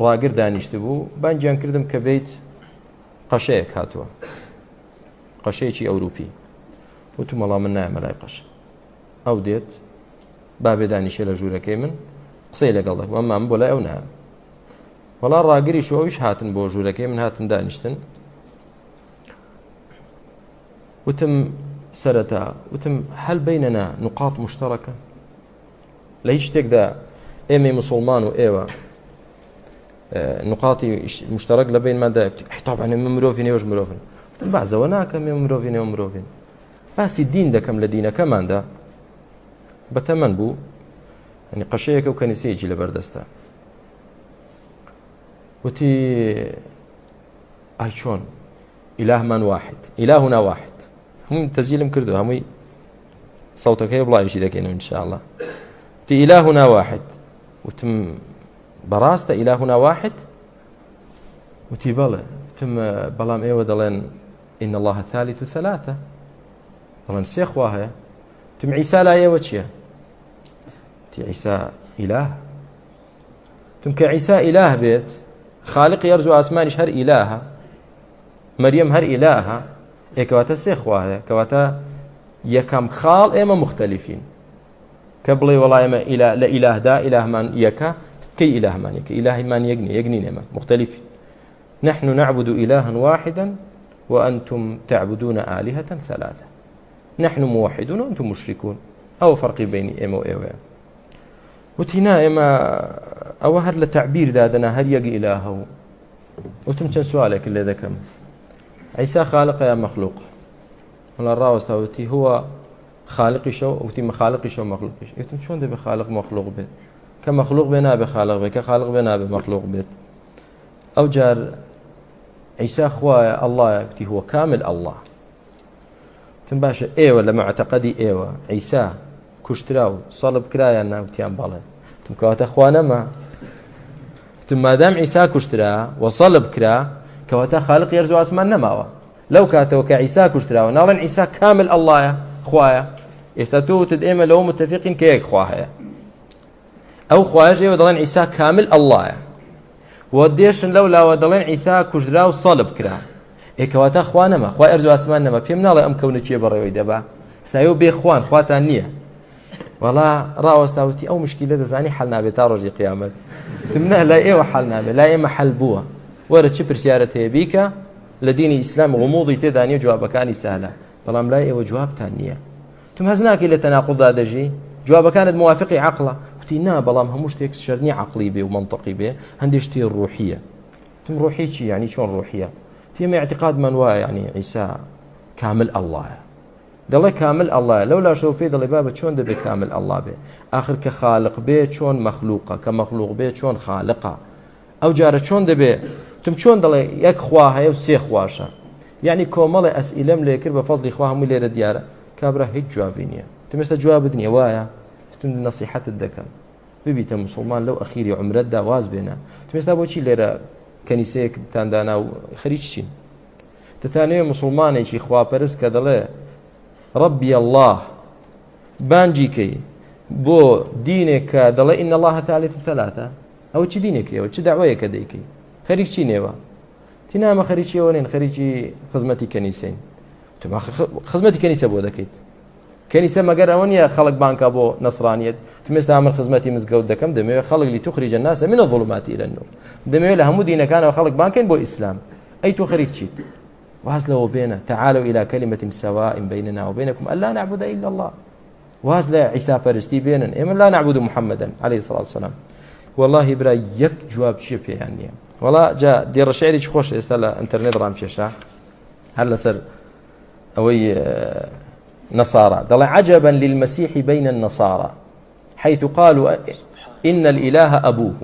ڕاگر دانیشت بوو بانگیان کردم کە بێیت قەشەیەک هاتووە قەشەیەکی ئەوروپی وتم وەڵام من نایەمە لای قەش ئەو دێت با بێ دانیشێ لە ژوورەکەی من قسەی لەگەڵ دەکەم ئەمما من بۆ لای ئەو نایە وەڵا ڕاگریش ئەویش هاتن بۆ ژوورەکەی من هاتن دانیشتن وتم سەرەتا وتم هەل بەینەنا نقاط مشتەرەکە لە هیچ شتێکدا ئێمەی موسڵمان و ئێوە نقاطی مشترك لبين ماذا طبعا من مرۆڤین ئێوەش مرۆڤن وتم بەعزەوە ناکەم ئێمە مرۆڤین ئێوە مرۆڤین باسی دین دەکەم لە دینەکەماندا بەتەمەن بوو ینی قەشەیەکە و کەنیسەیەکی لەبەردەستە وتی ئای چۆن ئیلاهمان واحد ئیلاهنا واحد هەمووی تەسجیلم کردووە هەمووی سەوتەکەی بڵاویشی دەکەینەوە ئینشاءالله وتی ئیلاهنا واحد وتم بەڕاستە ئیلاهنا واحد وتی بەڵێ وتم بەڵام ئێوە دەڵێن ئین الله ثالث ثلاثة دەڵێن سێ خوا هەیە وتم عیسا لای ئێوە چییە وتی عیسا ئیلاهە وتم کە عیسا ئیلاه بێت خالقی ئەرز و ئاسمانیش هەر ئیلاهە مەریەم هەر ئیلاهە کەواتە سێ خوا هەیە کەواتە یەکەم خاڵ ئێمە مختلفین کە بڵێ وەڵای ئێمە لە ئیلاهدا ئیلاهمان یەکە كي إله مانك إله من يجني نعمة مختلفين نحن نعبد إلها واحدا وأنتم تعبدون آلهة ثلاثة نحن موحدون وأنتم مشركون أو فرق بين إما وإما وتنا إما أو هذا التعبير دادنا هل يجي إلهه وتم كان سؤالك اللي ذكم عيسى خالق يا مخلوق ولا الراوس توتي هو خالق شو وتي خالق شو مخلوق يتم شلون ده بخالق مخلوق بيت كمخلوق بنا بخالق بيت كخالق بنا بمخلوق بيت أو جار عيسى خوا الله يكتي هو كامل الله تنباشا ايوه لما اعتقدي ايوه عيسى كشتراو صلب كرايا ناوتيان بالا تمكوات اخوانا ما تم ما دام عيسى كشترا وصلب كرا كواتا خالق يرزو اسمان نماوا لو كاتو كعيسى كشترا ونالن عيسى كامل الله خوايا يستاتو تدئما لو متفقين كيك خوايا او خوايا جاي ودلن عيسى كامل الله وديشن لولا ودلن عيسى كشترا وصلب كرا كواتا خوانا ما خوا ارزو اسمان نما بيم ناڵێ ئەم کەونەچیە بەڕێوەی دەبا ستایۆ بێ خوان خواتان نییە وەڵا ڕاوەستاوتی ئەو مشکلە دەزانی حەل نابێت تا ڕۆژی قیامەت تمنا لا ئێوە حەل نابێت لا ئێمە حەل بووە وەرە چی پرسیارەت هەیە بیکە لە دینی ئیسلام غموضی تێدا نیە جوابەکانی ساهلە بەڵام لای ئێوە جوابتان نییە تم هەز ناکەی لە تەناقوڵدا دەژی جوابەکانت موافقی عەقڵە وتی نا بەڵام هەموو شتێک شەرنی عەقڵی بێ و منطقی بێ هەندێک شتی ڕوحیە تم ڕوحی چی یعنی چۆن ڕوحیە تيم اعتقاد من وا يعني عيسى كامل الله دله كامل الله لولا شو في دله بابا شلون دبي كامل الله به اخر كخالق به شلون مخلوقه كمخلوق به شلون خالقه او جاره شلون دبي تم شلون دله يك خواها وسي خواشا يعني كومل اسئله ملكر بفضل اخواهم اللي دياره كابره هيج جوابينيه تمست جواب دنيا وايا تم نصيحه الدكم ببيت مسلمان لو اخيري عمره دا واز بينا تمست ابو شي ليره كنيسەیەک تاندانا و خەریکچین دەتانەوێ مسلمانێکی خواپەرست کە دەڵێ ڕەبی الله بانجی کەی بۆ دینێک کە دەڵێ ئین الله ثالث ثلاثة ئەوە چی دینێکەوە چ داوایەکە دەیکەی خەریکچی نێوە تینامە خەریکیەوە نین خەریکی خزمەتی کەنیسەین خزمەتی کەنیسە بۆ دەکەیت كنيسة مگر أونيا خلق بانكا بو نصرانية تمست عمل خدمتي مزجود دكم دمية خلق لتخرج الناس من الظلمات إلى النور دمية لهم دين كان وخلق بانكين بو إسلام أي تخرج شيء وهزله بينا تعالوا إلى كلمة سواء بيننا وبينكم ألا نعبد إلا الله وهزله عيسى فرستي بيننا إما لا نعبد محمدا عليه الصلاة والسلام والله برا يك جواب شيء يعني والله جاء دير الشعري خوش استلا انترنت رام شاشة هلا صار أوي نصارى دل عجبا للمسيح بين النصارى حيث قالوا إن الإله أبوه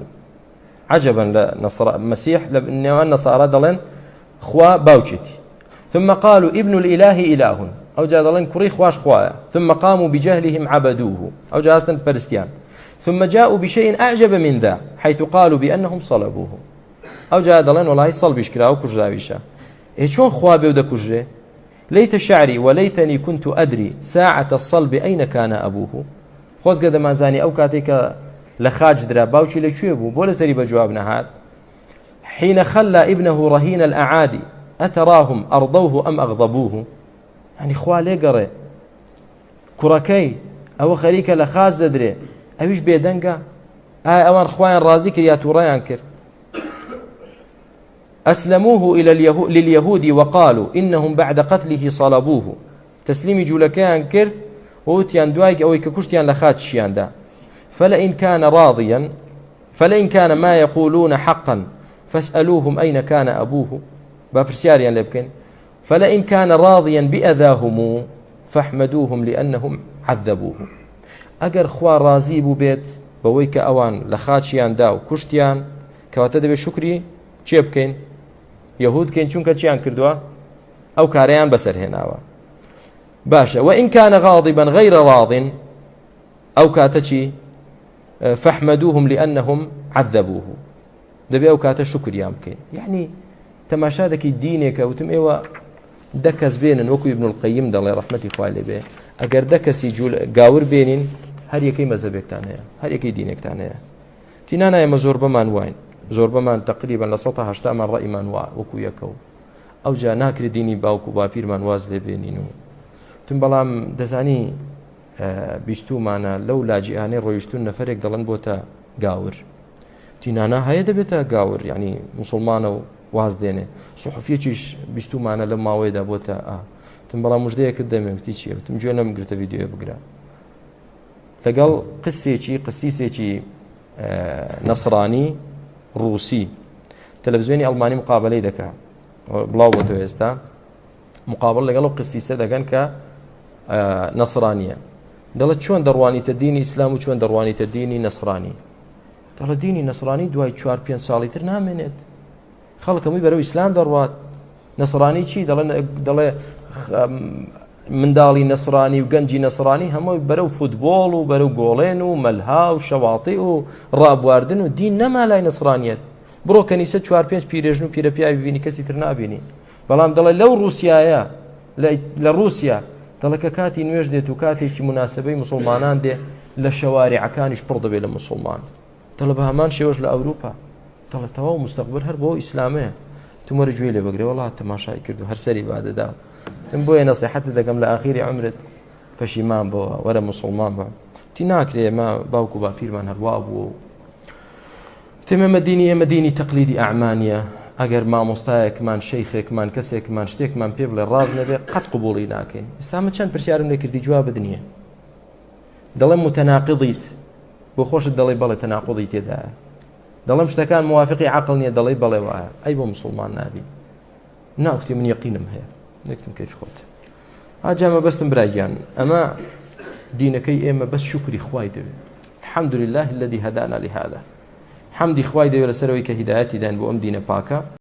عجبا لنصارى المسيح لأن النصارى دلن خوا باوشتي ثم قالوا ابن الإله إله أو جاء دلن كري خواش خوايا ثم قاموا بجهلهم عبدوه أو جاء أصلا فرستيان ثم جاءوا بشيء أعجب من ذا حيث قالوا بأنهم صلبوه أو جاء دلن والله صلب يشكرا وكجراويشا شون خوا بيودا كجري ليت شعري وليتني كنت أدري ساعة الصلب أين كان أبوه خوز قد ما زاني أو كاتيك لخاج درا باوشي لشوي بو بولا سري بجواب نهاد حين خلى ابنه رهين الأعادي أتراهم أرضوه أم أغضبوه. يعني خوا لێگەڕێ کوڕەکەی ئەوە خەریکە لە خاز دەدرێ ئەویش بێدەنگە ئایا ئەوان خوایان ڕازی کرد یا تووڕەیان کرد. أسلموه لليهود وقالوا إنهم بعد قتله صلبوه. تسليمي جولكيان كرد ووتيان دوايك أو ككشتيان لخاتشيان دا. فلئن كان ما يقولون حقا فاسألوهم أين كان أبوه. بابرسياريان لبكن. فلئن كان راضيا بأذاهم فاحمدوهم لأنهم عذبوه. أجر خوا رازي بو بيت بويك أوان لخاتشيان دا وكشتيان كواتد بشكري چێ بکەین یەهود کەین چونکە چیان کردووە ئەو کارەیان بەسەر هێناوە. باشە وإن كان غاضبا غير راض ئەو کاتە چی فاحمدوهم لأنهم عذبوه دەبێ ئەو کاتە شکریان بکەین. یعنی تەماشا دەکەی دینێکە وتم ئێوە دە کەس بێنن وەکو ابن القەیم دەڵێ ڕەحمەتی خوای لێ بێ ئەگەر دە کەسی گاور بێنین هەر یەکەی مەزهبێکتان هەیە هەر یەکەی دینێکتان هەیە. تینانە ئێمە زۆر بەمان واین زۆر بەمان تقریبا لە 180 ڕەئیمان وا وەکو یەکەو ئەو جا ناکرێت دینی باوکو باپیرمان واز لێ بێنین و تم بەڵام دەزانی بیستومانە لەو لاجیئانەی ڕۆیشتون نەفرێک دەڵێن بۆتە گاور تینانە هەیە دەبێتە گاور یعنی موسڵمانە و واز دێنێ سوحفیەکیش بیستومانە لە ماوەیەدا بۆتە تم بەڵام مژدەیەکت دەمێوتی چیە وتم گوێ نەمگرتە ڤیدیۆ بگرە لەگەڵ قسیسێکی نەسڕانی رووسی تەلەڤیزیۆنی ئەڵمانی مقابلەی دەکا بڵاو بۆ تۆ ئێستا مقابل لەگەڵ و قسیسە دەگەن کە نەسڕانیە دەڵێت چۆن دەڕوانیتە دینی ئیسلام و چۆن دەڕوانیتە دینی نەسڕانی دەڵێت دینی نەسڕانی دوای 4-5 ساڵی تر نامێنێت خەڵک هەمووی بەرەو ئیسلام دەڕوات نەسڕانی چی دەڵێ منداڵی نەسڕانی و گەنجی نەسڕانی هەمووی بەرەو فوتبۆڵ و بەرەو گۆڵێن و مەلها و شەواڵتی و ڕابواردن و دین نەما لای نەسڕانیەت بڕۆ کەنیسە 4-5 پیرێژن و پیرەپیاوی ببینی کەسی تر نابینی. بەڵام دەڵێ لەو رووسایە لە رووسیا دەڵێ کە کاتی نوێژ دێت و کاتێکی مناسبەی موسڵمانان دێ لە شەوارعەکانیش پڕ دەبێت لە موسڵمان دەڵێ بە هەمان شێوەش لە ئەوروپا دەڵێ تەواو مستەقبل هەر بۆ ئیسلامەیە تومەرە گوێ لێ بگرێ وەڵات تەماشای کردو هەر سەری بادەدا تم بۆیە نەسیحەتت دەکەم لە ئاخیری عمرت پەشیمان بەوە وەرە موسڵمان بە تی ناکرێ ئێمە باوکو باپیرمان هەروا بووە و تم ئێمە دینی تەقلیدی ئەعمانیە ئەگەر مامۆستایەکمان شەیخێکمان کەسێکمان شتێکمان پێ بڵێ ڕاز نەبێ قەت قبوڵی ناکەین. ئێستا من چەند پرسیارم لێ کردی جوابت نییە دەڵێم متەناقضیت بۆ خۆشت دەڵێ بەڵێ تەناقضی تێدایە دەڵێم شتەکان موافقی عەقڵ نییە دەڵێ بەڵێ وایە ئەی بۆ موسڵمان نابی ناوتی من یەقینم هەیە نێکتم کەیف خۆت ئاجامە بەستم براگیان ئەمە دینەکەی ئێمە بەس شکری خوای دەوێت الحەمد لله الذي هدانا لهذا حەمدی خوای دەوێت لەسەرەوەی کە هیدایەتی داین بۆ ئەم دینە پاکە